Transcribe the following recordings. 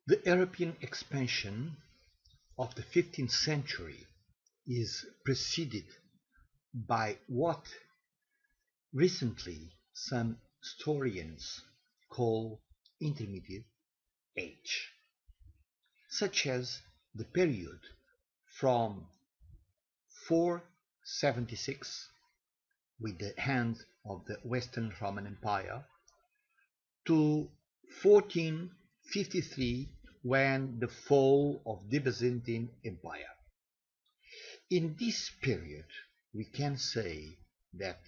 The European expansion of the 15th century is preceded by what recently some historians call intermediate age, such as the period from 476 with the end of the Western Roman Empire to 1453 when the fall of the Byzantine Empire. In this period, we can say that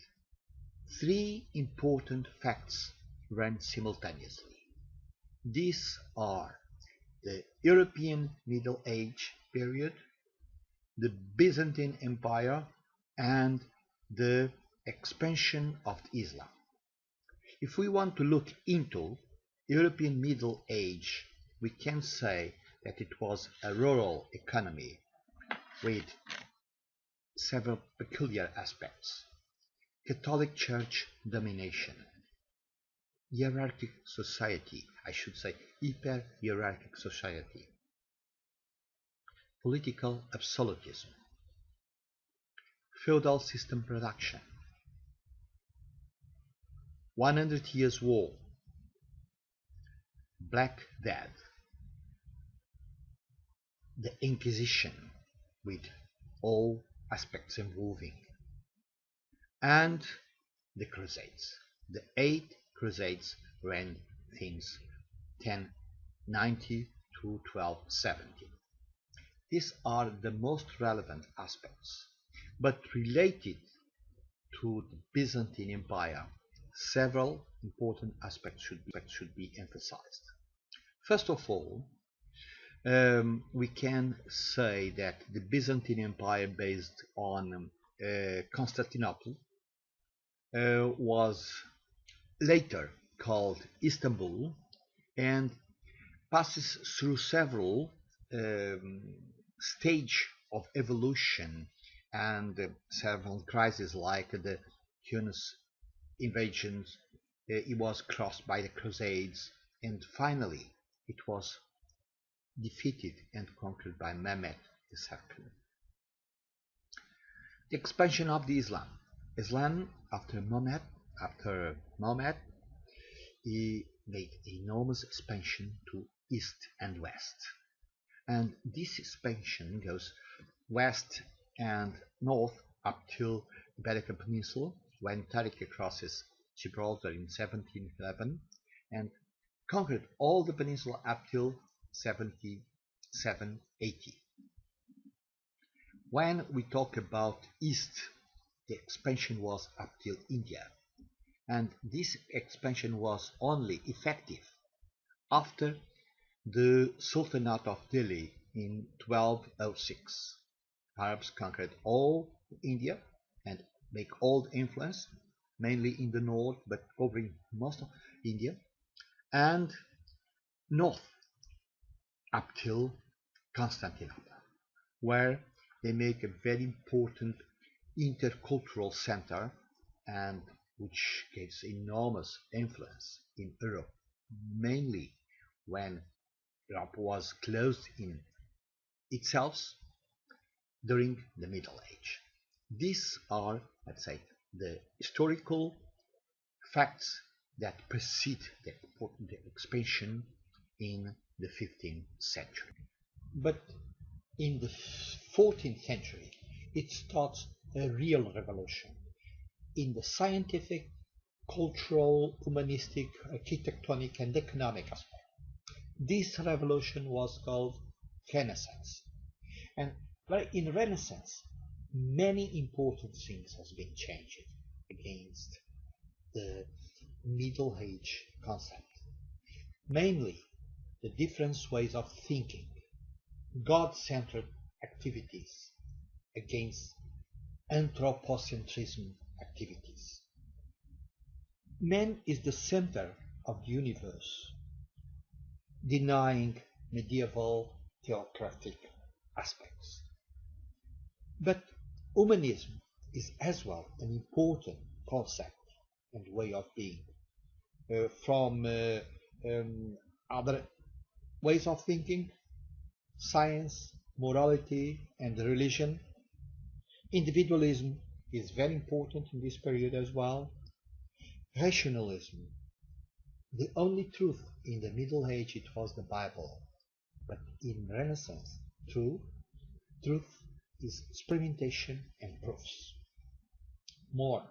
three important facts ran simultaneously. These are the European Middle Age period, the Byzantine Empire, and the expansion of Islam. If we want to look into European Middle Age, we can say that it was a rural economy with several peculiar aspects: Catholic Church domination, hierarchic society, I should say hyper-hierarchic society, political absolutism, feudal system production, 100 Years' War, Black Death, the Inquisition with all aspects involving, and the Crusades. The 8 Crusades ran since 1090 to 1270. These are the most relevant aspects, but related to the Byzantine Empire, several important aspects should be emphasized. First of all, we can say that the Byzantine Empire, based on Constantinople, was later called Istanbul and passes through several stages of evolution and several crises like the Huns invasions. It was crossed by the Crusades, and finally it was defeated and conquered by Mehmed II. The expansion of the Islam after Mohammed, he made enormous expansion to east and west, and this expansion goes west and north up till the Iberian Peninsula, when Tariq crosses Gibraltar in 1711 and conquered all the peninsula up till 7780. When we talk about east, the expansion was up till India, and this expansion was only effective after the Sultanate of Delhi in 1206. Arabs conquered all India and make all the influence, mainly in the north, but covering most of India, and north up till Constantinople, where they make a very important intercultural center and which gives enormous influence in Europe, mainly when Europe was closed in itself during the Middle Age. These are, let's say, the historical facts that precede the expansion in the 15th century. But in the 14th century, it starts a real revolution in the scientific, cultural, humanistic, architectonic, and economic aspect. This revolution was called Renaissance. And in Renaissance, many important things has been changed against the Middle Age concept. Mainly, the different ways of thinking, God-centered activities against anthropocentrism activities. Man is the center of the universe, denying medieval theocratic aspects. But humanism is as well an important concept and way of being from other ways of thinking, science, morality, and religion. Individualism is very important in this period as well. Rationalism. The only truth in the Middle Age it was the Bible, but in Renaissance, truth is experimentation and proofs. More,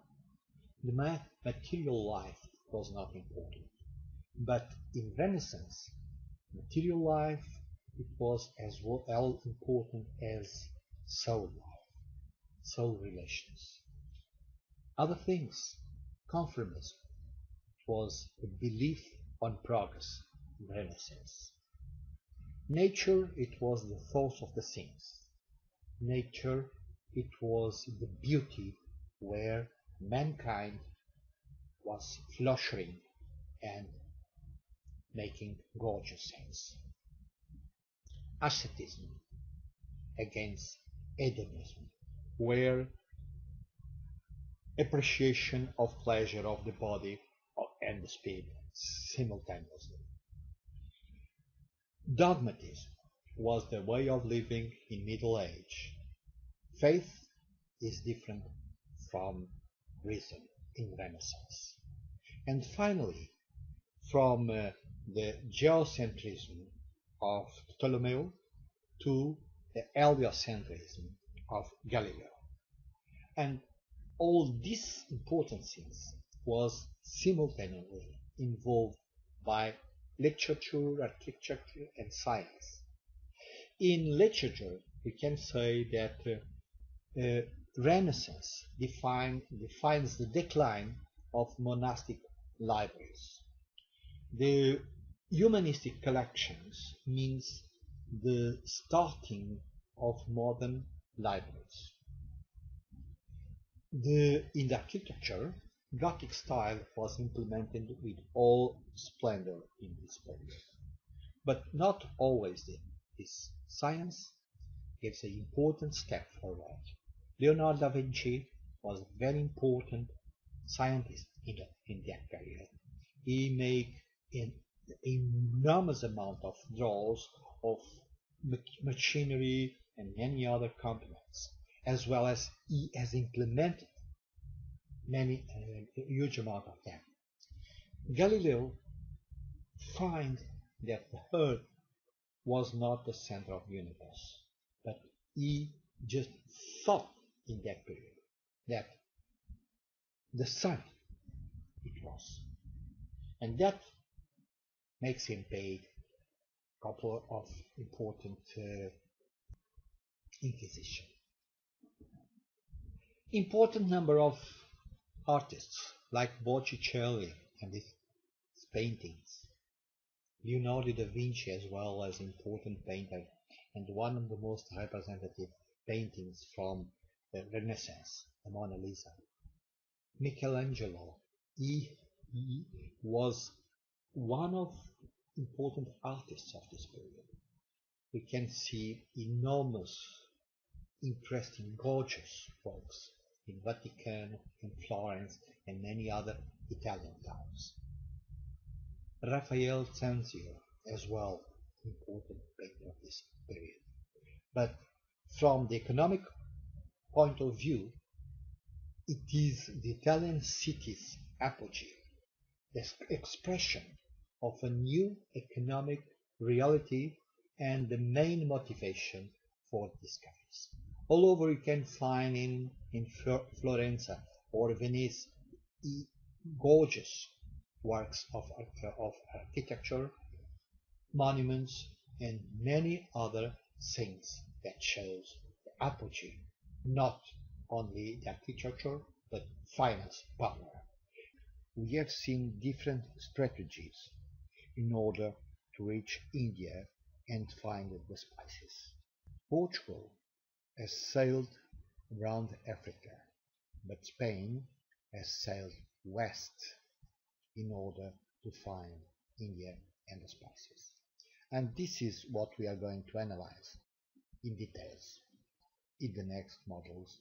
the material life was not important, but in Renaissance, material life it was as well important as soul life, soul relations. Other things, conformism, was a belief on progress in Renaissance. Nature, it was the source of the things. Nature, it was the beauty where mankind was flourishing and making gorgeous things. Asceticism against hedonism, where appreciation of pleasure of the body and the spirit simultaneously. Dogmatism was the way of living in Middle Age. Faith is different from reason in Renaissance. And finally, from the geocentrism of Ptolemy to the heliocentrism of Galileo. And all these important things was simultaneously involved by literature, architecture, and science. In literature, we can say that Renaissance defines the decline of monastic libraries. The humanistic collections means the starting of modern libraries. In the architecture, Gothic style was implemented with all splendor in this period, but not always did. This science gives an important step forward. Leonardo da Vinci was a very important scientist in that period. He made an enormous amount of draws of machinery and many other components, as well as he has implemented many a huge amount of them. Galileo finds that the Earth was not the center of the universe, but he just thought in that period that the sun it was, and that makes him pay a couple of important inquisition. Important number of artists like Botticelli and his paintings, Leonardo da Vinci as well as important painter and one of the most representative paintings from the Renaissance, the Mona Lisa. Michelangelo, he was one of important artists of this period. We can see enormous, interesting, gorgeous works in Vatican, in Florence, and many other Italian towns. Raphael Sanzio as well, important painter of this period. But from the economic point of view, it is the Italian city's apogee, the expression of a new economic reality and the main motivation for discoveries. All over you can find in Florence or Venice gorgeous works of architecture, monuments, and many other things that shows the apogee, not only the architecture, but finance power. We have seen different strategies in order to reach India and find the spices. Portugal has sailed around Africa, but Spain has sailed west in order to find India and the spices. And this is what we are going to analyze in details in the next modules